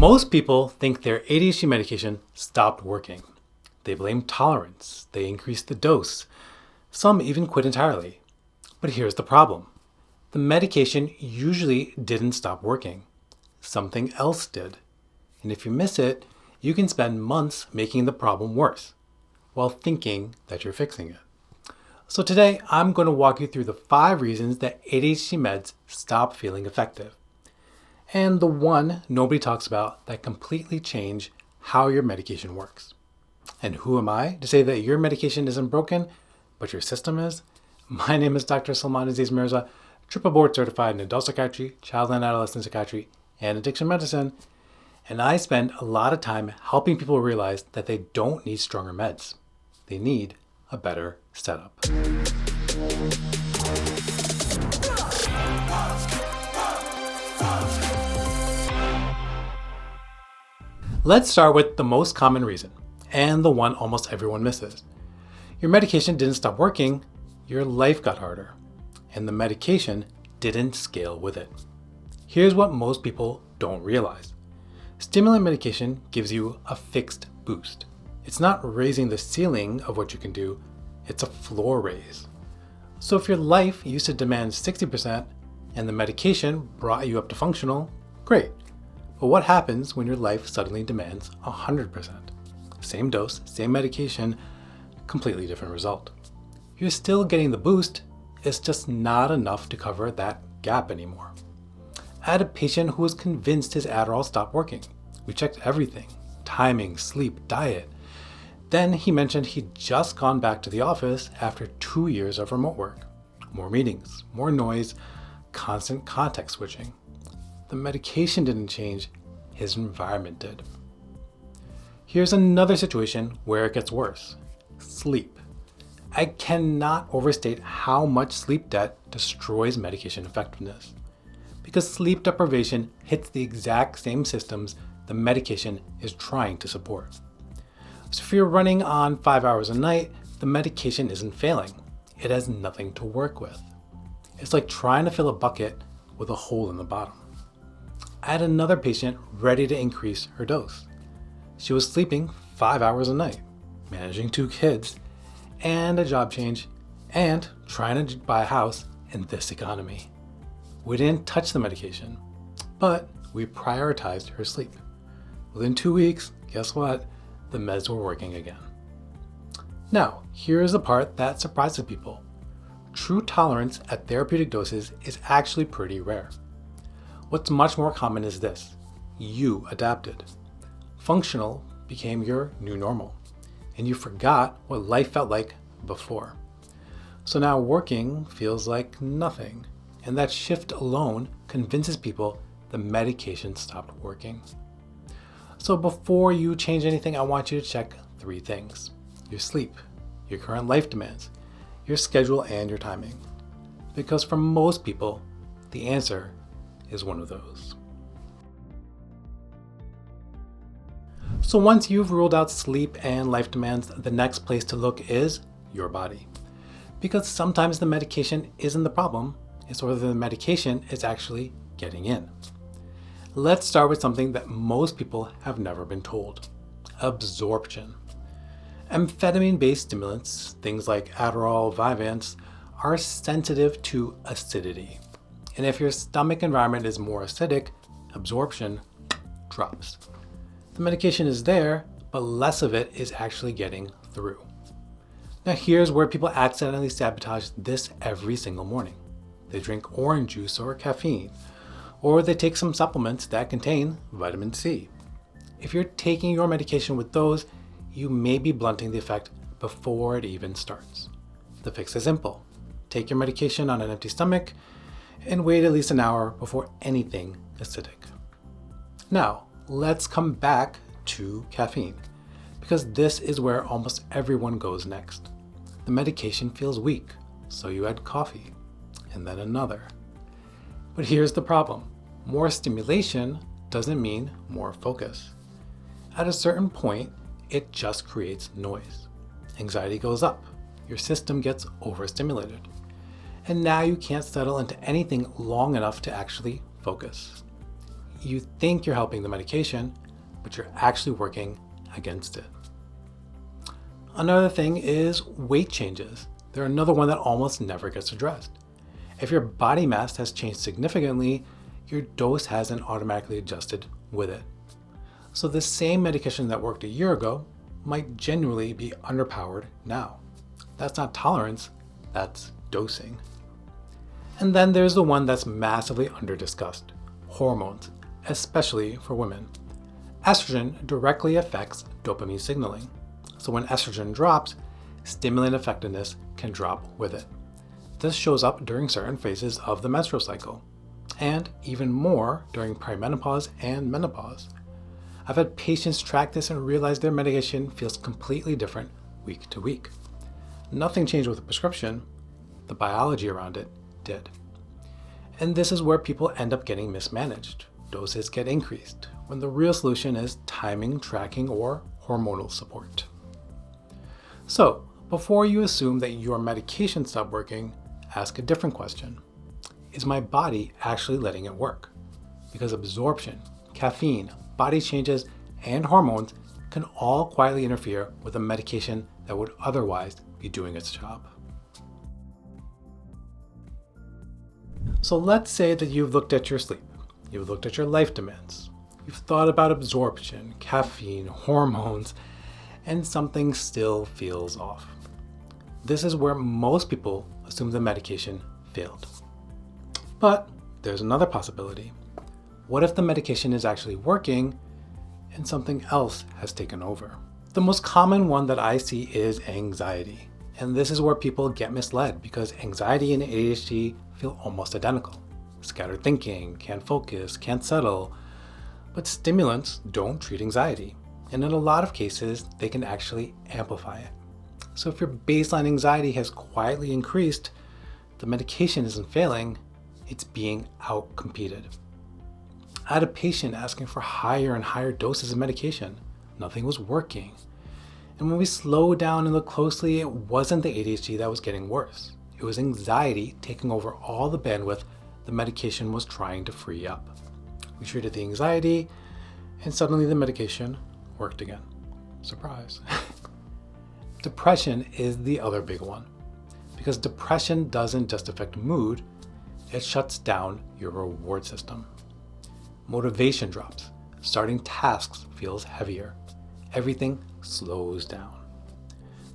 Most people think their ADHD medication stopped working. They blame tolerance, they increase the dose. Some even quit entirely. But here's the problem. The medication usually didn't stop working. Something else did. And if you miss it, you can spend months making the problem worse while thinking that you're fixing it. So today, I'm going to walk you through the 5 reasons that ADHD meds stop feeling effective. And the one nobody talks about that completely change how your medication works. And who am I to say that your medication isn't broken, but your system is? My name is Dr. Sulman Aziz Mirza, triple board certified in adult psychiatry, child and adolescent psychiatry, and addiction medicine. And I spend a lot of time helping people realize that they don't need stronger meds. They need a better setup. Let's start with the most common reason, and the one almost everyone misses. Your medication didn't stop working, your life got harder, and the medication didn't scale with it. Here's what most people don't realize. Stimulant medication gives you a fixed boost. It's not raising the ceiling of what you can do, it's a floor raise. So if your life used to demand 60% and the medication brought you up to functional, great. But what happens when your life suddenly demands 100%? Same dose, same medication, completely different result. You're still getting the boost, it's just not enough to cover that gap anymore. I had a patient who was convinced his Adderall stopped working. We checked everything, timing, sleep, diet. Then he mentioned he'd just gone back to the office after 2 years of remote work. More meetings, more noise, constant context switching. The medication didn't change, his environment did. Here's another situation where it gets worse. Sleep. I cannot overstate how much sleep debt destroys medication effectiveness. Because sleep deprivation hits the exact same systems the medication is trying to support. So if you're running on 5 hours a night, the medication isn't failing. It has nothing to work with. It's like trying to fill a bucket with a hole in the bottom. I had another patient ready to increase her dose. She was sleeping 5 hours a night, managing 2 kids, and a job change, and trying to buy a house in this economy. We didn't touch the medication, but we prioritized her sleep. Within 2 weeks, guess what? The meds were working again. Now, here's the part that surprises people. True tolerance at therapeutic doses is actually pretty rare. What's much more common is this: you adapted. Functional became your new normal, and you forgot what life felt like before. So now working feels like nothing. And that shift alone convinces people the medication stopped working. So before you change anything, I want you to check 3 things: your sleep, your current life demands, your schedule, and your timing. Because for most people, the answer is one of those. So once you've ruled out sleep and life demands, the next place to look is your body. Because sometimes the medication isn't the problem, it's whether the medication is actually getting in. Let's start with something that most people have never been told: absorption. Amphetamine-based stimulants, things like Adderall, Vyvanse, are sensitive to acidity. And if your stomach environment is more acidic, absorption drops. The medication is there, but less of it is actually getting through. Now here's where people accidentally sabotage this every single morning. They drink orange juice or caffeine, or they take some supplements that contain vitamin C. If you're taking your medication with those, you may be blunting the effect before it even starts. The fix is simple. Take your medication on an empty stomach and wait at least an hour before anything acidic. Now, let's come back to caffeine, because this is where almost everyone goes next. The medication feels weak, so you add coffee, and then another. But here's the problem. More stimulation doesn't mean more focus. At a certain point, it just creates noise. Anxiety goes up. Your system gets overstimulated. And now you can't settle into anything long enough to actually focus. you think you're helping the medication, but you're actually working against it. Another thing is weight changes. They're another one that almost never gets addressed. If your body mass has changed significantly, your dose hasn't automatically adjusted with it. So the same medication that worked a year ago might genuinely be underpowered now. That's not tolerance, that's dosing. And then there's the one that's massively underdiscussed, hormones, especially for women. Estrogen directly affects dopamine signaling. So when estrogen drops, stimulant effectiveness can drop with it. This shows up during certain phases of the menstrual cycle, and even more during perimenopause and menopause. I've had patients track this and realize their medication feels completely different week to week. Nothing changed with the prescription, the biology around it did. And this is where people end up getting mismanaged. Doses get increased, when the real solution is timing, tracking, or hormonal support. So, before you assume that your medication stopped working, ask a different question. Is my body actually letting it work? Because absorption, caffeine, body changes, and hormones can all quietly interfere with a medication that would otherwise be doing its job. So let's say that you've looked at your sleep, you've looked at your life demands, you've thought about absorption, caffeine, hormones, and something still feels off. This is where most people assume the medication failed. But there's another possibility. What if the medication is actually working and something else has taken over? The most common one that I see is anxiety. And this is where people get misled because anxiety and ADHD feel almost identical. Scattered thinking, can't focus, can't settle. But stimulants don't treat anxiety. And in a lot of cases, they can actually amplify it. So if your baseline anxiety has quietly increased, the medication isn't failing, it's being outcompeted. I had a patient asking for higher and higher doses of medication. Nothing was working. And when we slowed down and looked closely, it wasn't the ADHD that was getting worse. It was anxiety taking over all the bandwidth the medication was trying to free up. We treated the anxiety, and suddenly the medication worked again. Surprise. Depression is the other big one, because depression doesn't just affect mood, it shuts down your reward system. Motivation drops, starting tasks feels heavier, everything slows down.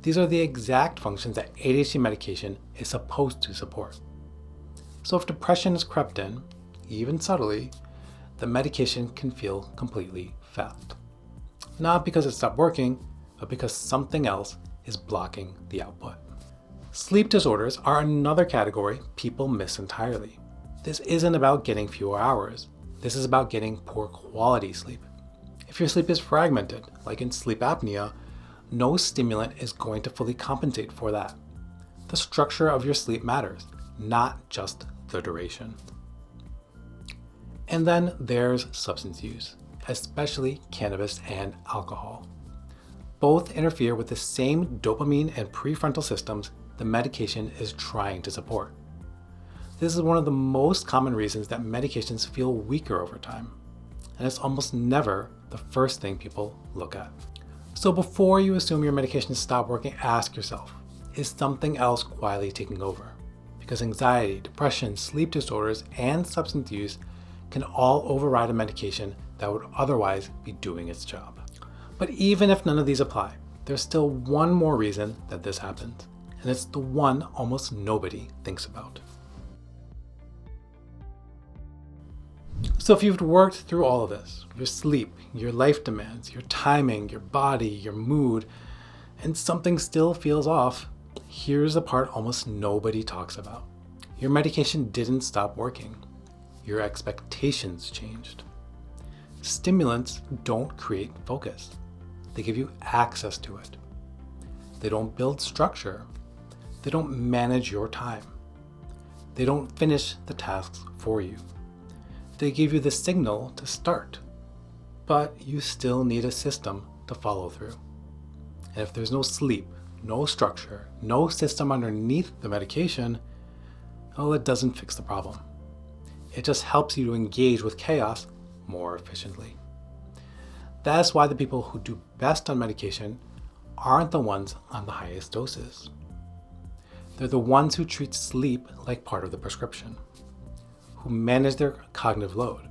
These are the exact functions that ADHD medication is supposed to support. So if depression has crept in, even subtly, the medication can feel completely failed. Not because it stopped working, but because something else is blocking the output. Sleep disorders are another category people miss entirely. This isn't about getting fewer hours. This is about getting poor quality sleep. If your sleep is fragmented, like in sleep apnea, no stimulant is going to fully compensate for that. The structure of your sleep matters, not just the duration. And then there's substance use, especially cannabis and alcohol. Both interfere with the same dopamine and prefrontal systems the medication is trying to support. This is one of the most common reasons that medications feel weaker over time, and it's almost never the first thing people look at. So before you assume your medication stopped working, ask yourself, is something else quietly taking over? Because anxiety, depression, sleep disorders, and substance use can all override a medication that would otherwise be doing its job. But even if none of these apply, there's still one more reason that this happens, and it's the one almost nobody thinks about. So if you've worked through all of this, your sleep, your life demands, your timing, your body, your mood, and something still feels off, here's the part almost nobody talks about. Your medication didn't stop working. Your expectations changed. Stimulants don't create focus. They give you access to it. They don't build structure. They don't manage your time. They don't finish the tasks for you. They give you the signal to start, but you still need a system to follow through. And if there's no sleep, no structure, no system underneath the medication, well, it doesn't fix the problem. It just helps you to engage with chaos more efficiently. That's why the people who do best on medication aren't the ones on the highest doses. They're the ones who treat sleep like part of the prescription, who manage their cognitive load,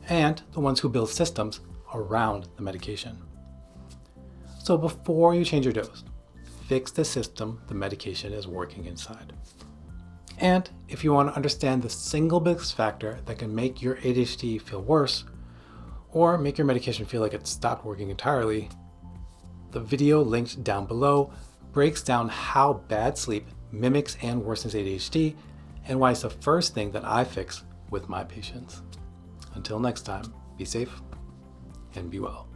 and the ones who build systems around the medication. So before you change your dose, fix the system the medication is working inside. And if you want to understand the single biggest factor that can make your ADHD feel worse, or make your medication feel like it stopped working entirely, the video linked down below breaks down how bad sleep mimics and worsens ADHD, and why it's the first thing that I fix with my patients. Until next time, be safe and be well.